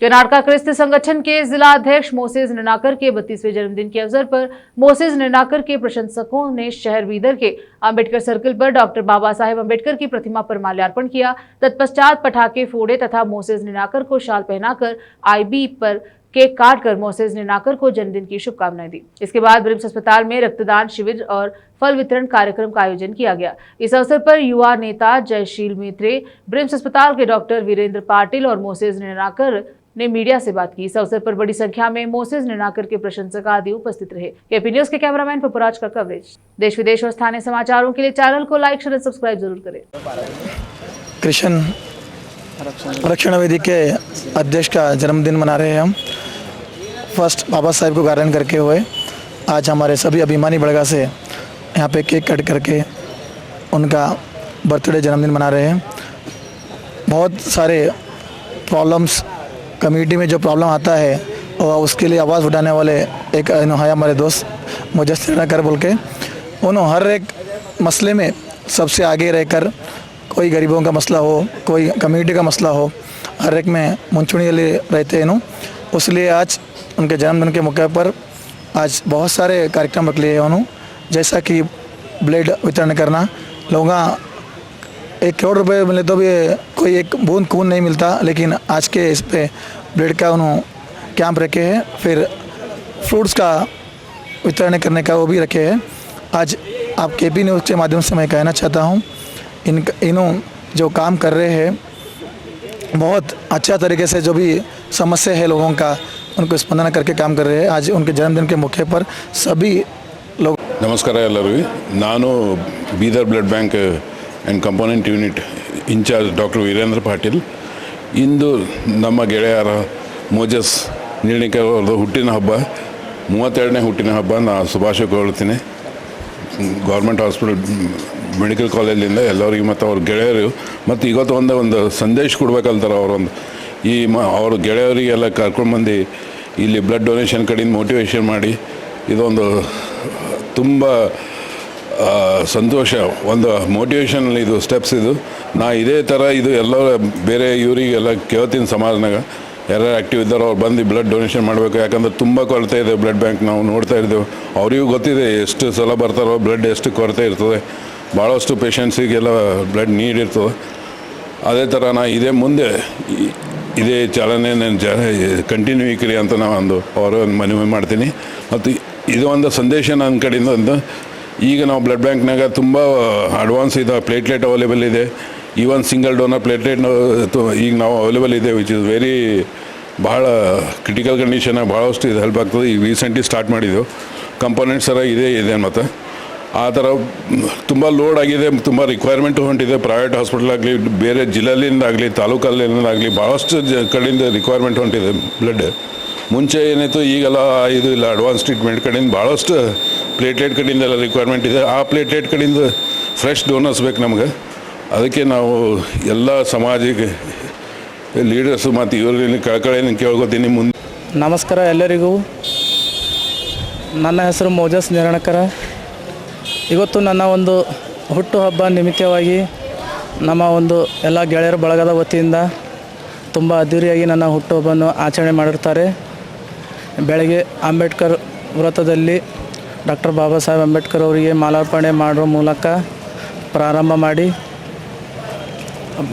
कर्नाटका क्रिस्ती संगठन के जिला अध्यक्ष मोसेस निर्नाकर के 32वें जन्मदिन के अवसर पर मोसेस निर्नाकर के प्रशंसकों ने शहर बीदर के अंबेडकर सर्किल पर डॉक्टर बाबा साहेब अंबेडकर की प्रतिमा पर माल्यार्पण किया। तत्पश्चात पटाखे फोड़े तथा मोसेस निर्नाकर को शाल पहनाकर आईबी पर केक काटकर मोसेस निर्नाकर को जन्मदिन की शुभकामनाएं दी। इसके बाद ब्रिम्स अस्पताल में रक्तदान शिविर और फल वितरण कार्यक्रम का आयोजन किया गया। इस अवसर पर युवा नेता जयशील मित्रे, ब्रिम्स अस्पताल के डॉक्टर वीरेंद्र पाटिल और मोसेस निर्नाकर ने मीडिया से बात की। इस अवसर पर बड़ी संख्या में मोसेस निर्नाकर के प्रशंसक आदि उपस्थित रहे। एपी न्यूज के कैमरामैन पपुराज का कवरेज। देश विदेश और स्थानीय समाचारों के लिए चैनल को लाइक, शेयर और सब्सक्राइब जरूर करें। कृष्ण आरक्षण वेदी के अध्यक्ष का जन्मदिन मना रहे हैं हम। फर्स्ट बाबा साहेब को गार्डन करके हुए आज हमारे सभी अभिमानी बड़गा से यहाँ पे केक कट करके उनका बर्थडे जन्मदिन मना रहे हैं। बहुत सारे प्रॉब्लम्स कम्युनिटी में जो प्रॉब्लम आता है और उसके लिए आवाज़ उठाने वाले एक है हमारे दोस्त मोजेस निर्नाकर बोल के। उन्होंने हर एक मसले में सबसे आगे रहकर, कोई गरीबों का मसला हो, कोई कम्युनिटी का मसला हो, हर एक में मुंचुनी रहते हैं। इसलिए आज उनके जन्मदिन के मौके पर आज बहुत सारे कार्यक्रम रख लिए हैं उन्होंने, जैसा कि ब्लेड वितरण करना। लोग 1 करोड़ रुपए मिले तो भी कोई एक बूंद खून नहीं मिलता, लेकिन आज के इस पे ब्लड का उन्होंने कैंप रखे हैं। फिर फ्रूट्स का वितरण करने का वो भी रखे हैं। आज आप केपी न्यूज़ के माध्यम से मैं कहना चाहता हूँ, इन्हों जो काम कर रहे हैं बहुत अच्छा तरीके से, जो भी समस्या है लोगों का उनको स्पंदन करके काम कर रहे हैं। आज उनके जन्मदिन के मौके पर सभी लोग नमस्कार एल्लरिಗೂ। ನಾನು Bidar blood bank and component unit incharge doctor Virendra Patil. ಇಂದು ನಮ್ಮ ಗೆಳೆಯರ ಮೋಜಸ್ ನಿರ್ಣಿಕರ್ ಅವ್ರದ್ದು ಹುಟ್ಟಿನ ಹಬ್ಬ, 32ನೇ ಹುಟ್ಟಿನ ಹಬ್ಬ. ನಾನು ಶುಭಾಶಯ ಕೋರುತ್ತೀನಿ ಗೌರ್ಮೆಂಟ್ ಹಾಸ್ಪಿಟಲ್ ಮೆಡಿಕಲ್ ಕಾಲೇಜಿಂದ ಎಲ್ಲರಿಗೂ ಮತ್ತು ಅವ್ರ ಗೆಳೆಯರು. ಮತ್ತು ಇವತ್ತು ಒಂದು ಸಂದೇಶ ಕೊಡ್ಬೇಕಲ್ತಾರೆ ಅವರೊಂದು ಅವ್ರ ಗೆಳೆಯರಿಗೆಲ್ಲ ಕರ್ಕೊಂಡ್ಬಂದು ಇಲ್ಲಿ ಬ್ಲಡ್ ಡೊನೇಷನ್ ಕಡೆಯಿಂದ ಮೋಟಿವೇಶನ್ ಮಾಡಿ, ಇದೊಂದು ತುಂಬ ಸಂತೋಷ, ಒಂದು ಮೋಟಿವೇಶನ್ ಇದು ಸ್ಟೆಪ್ಸ್. ಇದು ನಾ ಇದೇ ಥರ ಇದು ಎಲ್ಲ ಬೇರೆ ಇವರಿಗೆಲ್ಲ ಕೇಳ್ತೀನಿ, ಸಮಾಜನಾಗ ಯಾರು ಆ್ಯಕ್ಟಿವ್ ಇದ್ದಾರೋ ಅವ್ರು ಬಂದು ಬ್ಲಡ್ ಡೊನೇಷನ್ ಮಾಡಬೇಕು. ಯಾಕಂದ್ರೆ ತುಂಬ ಕೊರತೆ ಇದೆ ಬ್ಲಡ್ ಬ್ಯಾಂಕ್, ನಾವು ನೋಡ್ತಾ ಇದ್ದೇವೆ. ಅವರಿಗೂ ಗೊತ್ತಿದೆ ಎಷ್ಟು ಸಲ ಬರ್ತಾರೋ ಬ್ಲಡ್ ಎಷ್ಟು ಕೊರತೆ ಇರ್ತದೆ, ಭಾಳಷ್ಟು ಪೇಷಂಟ್ಸಿಗೆಲ್ಲ ಬ್ಲಡ್ ನೀಡ್ ಇರ್ತದೆ. ಅದೇ ಥರ ನಾ ಇದೇ ಮುಂದೆ ಇದೇ ಚಾಲನೆ ಕಂಟಿನ್ಯೂ ಇಕ್ರಿ ಅಂತ ನಾನು ಅವರು ಮನವಿ ಮಾಡ್ತೀನಿ. ಮತ್ತು ಇದು ಒಂದು ಸಂದೇಶ ನನ್ನ ಕಡೆಯಿಂದ ಅಂತ. ಈಗ ನಾವು ಬ್ಲಡ್ ಬ್ಯಾಂಕ್ನಾಗ ತುಂಬ ಅಡ್ವಾನ್ಸ್ ಇದೆ, ಪ್ಲೇಟ್ಲೆಟ್ ಅವೈಲೇಬಲ್ ಇದೆ. ಈವನ್ ಸಿಂಗಲ್ ಡೋನರ್ ಪ್ಲೇಟ್ಲೆಟ್ ಈಗ ನಾವು ಅವೈಲೇಬಲ್ ಇದೆ, ವಿಚ್ ಇಸ್ ವೆರಿ ಭಾಳ ಕ್ರಿಟಿಕಲ್ ಕಂಡೀಷನ್, ಭಾಳಷ್ಟು ಇದು ಹೆಲ್ಪ್ ಆಗ್ತದೆ. ಈಗ ರೀಸೆಂಟ್ಲಿ ಸ್ಟಾರ್ಟ್ ಮಾಡಿದ್ದೆವು. ಕಂಪೋನೆಂಟ್ಸ್ ಎಲ್ಲ ಇದೆ ಮತ್ತು ಆ ಥರ ತುಂಬ ಲೋಡ್ ಆಗಿದೆ, ತುಂಬ ರಿಕ್ವೈರ್ಮೆಂಟು ಹೊಂಟಿದೆ. ಪ್ರೈವೇಟ್ ಹಾಸ್ಪಿಟಲ್ ಆಗಲಿ, ಬೇರೆ ಜಿಲ್ಲೆಯಿಂದಾಗಲಿ, ತಾಲೂಕಲ್ಲಿಂದಾಗಲಿ ಭಾಳಷ್ಟು ಕಡೆಯಿಂದ ರಿಕ್ವೈರ್ಮೆಂಟ್ ಹೊಂಟಿದೆ ಬ್ಲಡ್. ಮುಂಚೆ ಏನಾಯಿತು, ಈಗೆಲ್ಲ ಇದು ಇಲ್ಲ, ಅಡ್ವಾನ್ಸ್ ಟ್ರೀಟ್ಮೆಂಟ್ ಕಡೆಯಿಂದ ಭಾಳಷ್ಟು ಪ್ಲೇಟ್ಲೆಟ್ ಕಡೆಯಿಂದ ಎಲ್ಲ ರಿಕ್ವೈರ್ಮೆಂಟ್ ಇದೆ. ಆ ಪ್ಲೇಟ್ಲೆಟ್ ಕಡೆಯಿಂದ ಫ್ರೆಶ್ ಡೋನರ್ಸ್ ಬೇಕು ನಮಗೆ. ಅದಕ್ಕೆ ನಾವು ಎಲ್ಲ ಸಮಾಜಿಕ ಲೀಡರ್ಸು ಮತ್ತು ಇವರಲ್ಲಿ ಕಳಕಳಿಯನ್ನು ಕೇಳ್ಕೊತೀನಿ. ಮುಂದೆ ನಮಸ್ಕಾರ ಎಲ್ಲರಿಗೂ. ನನ್ನ ಹೆಸರು ಮೋಜಸ್ ನಿರ್ಣಕರ. ಇವತ್ತು ನನ್ನ ಒಂದು ಹುಟ್ಟುಹಬ್ಬ ನಿಮಿತ್ತವಾಗಿ ನಮ್ಮ ಒಂದು ಎಲ್ಲ ಗೆಳೆಯರ ಬಳಗದ ವತಿಯಿಂದ ತುಂಬ ಅದ್ದೂರಿಯಾಗಿ ನನ್ನ ಹುಟ್ಟುಹಬ್ಬವನ್ನು ಆಚರಣೆ ಮಾಡಿರ್ತಾರೆ. ಬೆಳಗ್ಗೆ ಅಂಬೇಡ್ಕರ್ ವೃತ್ತದಲ್ಲಿ ಡಾಕ್ಟರ್ ಬಾಬಾ ಸಾಹೇಬ್ ಅಂಬೇಡ್ಕರ್ ಅವರಿಗೆ ಮಾಲಾರ್ಪಣೆ ಮಾಡುವ ಮೂಲಕ ಪ್ರಾರಂಭ ಮಾಡಿ,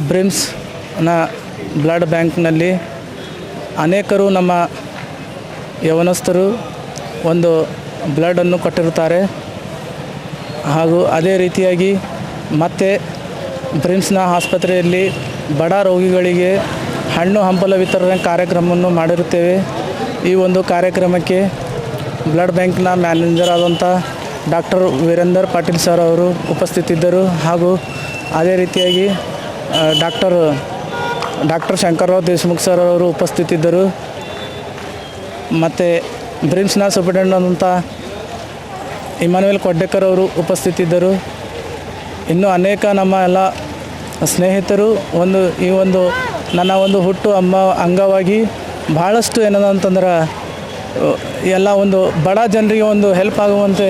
ಬ್ರಿಮ್ಸ್ನ ಬ್ಲಡ್ ಬ್ಯಾಂಕ್ನಲ್ಲಿ ಅನೇಕರು ನಮ್ಮ ಯವನಸ್ಥರು ಒಂದು ಬ್ಲಡನ್ನು ಕೊಟ್ಟಿರುತ್ತಾರೆ. ಹಾಗೂ ಅದೇ ರೀತಿಯಾಗಿ ಮತ್ತೆ ಬ್ರಿಮ್ಸ್ನ ಆಸ್ಪತ್ರೆಯಲ್ಲಿ ಬಡ ರೋಗಿಗಳಿಗೆ ಹಣ್ಣು ಹಂಪಲ ವಿತರಣೆ ಕಾರ್ಯಕ್ರಮವನ್ನು ಮಾಡಿರುತ್ತೇವೆ. ಈ ಒಂದು ಕಾರ್ಯಕ್ರಮಕ್ಕೆ ಬ್ಲಡ್ ಬ್ಯಾಂಕ್ನ ಮ್ಯಾನೇಜರ್ ಆದಂಥ ಡಾಕ್ಟರ್ ವೀರೇಂದ್ರ ಪಾಟೀಲ್ ಸರ್ ಅವರು ಉಪಸ್ಥಿತಿದ್ದರು. ಹಾಗೂ ಅದೇ ರೀತಿಯಾಗಿ ಡಾಕ್ಟರ್ ಶಂಕರರಾವ್ ದೇಶಮುಖ್ ಸರ್ ಅವರು ಉಪಸ್ಥಿತಿದ್ದರು. ಮತ್ತು ಬ್ರಿಮ್ಸ್ನ ಸೂಪರಿಂಟೆಂಡೆಂಟ್ ಆದಂಥ ಇಮಾನುವೇಲ್ ಕೊಡ್ಡೇಕರ್ ಅವರು ಉಪಸ್ಥಿತಿದ್ದರು. ಇನ್ನೂ ಅನೇಕ ನಮ್ಮ ಎಲ್ಲ ಸ್ನೇಹಿತರು ಈ ಒಂದು ನನ್ನ ಒಂದು ಹುಟ್ಟು ಅಂಗವಾಗಿ ಭಾಳಷ್ಟು ಏನದ ಅಂತಂದ್ರೆ ಎಲ್ಲ ಒಂದು ಬಡ ಜನರಿಗೆ ಒಂದು ಹೆಲ್ಪ್ ಆಗುವಂತೆ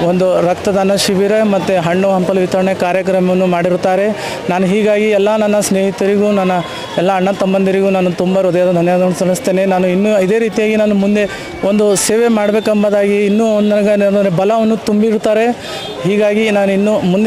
ಒಂದು ರಕ್ತದಾನ ಶಿಬಿರ ಮತ್ತು ಹಣ್ಣು ಹಂಪಲು ವಿತರಣೆ ಕಾರ್ಯಕ್ರಮವನ್ನು ಮಾಡಿರುತ್ತಾರೆ. ನಾನು ಹೀಗಾಗಿ ಎಲ್ಲ ನನ್ನ ಸ್ನೇಹಿತರಿಗೂ, ನನ್ನ ಎಲ್ಲ ಅಣ್ಣ ತಮ್ಮಂದಿರಿಗೂ ನಾನು ತುಂಬ ಹೃದಯದ ಧನ್ಯವಾದವನ್ನು ಸಲ್ಲಿಸ್ತೇನೆ. ನಾನು ಇನ್ನೂ ಇದೇ ರೀತಿಯಾಗಿ ನಾನು ಮುಂದೆ ಒಂದು ಸೇವೆ ಮಾಡಬೇಕೆಂಬುದಾಗಿ ಇನ್ನೂ ನನಗೆ ಬಲವನ್ನು ತುಂಬಿರುತ್ತಾರೆ. ಹೀಗಾಗಿ ನಾನು ಇನ್ನೂ ಮುಂದೆ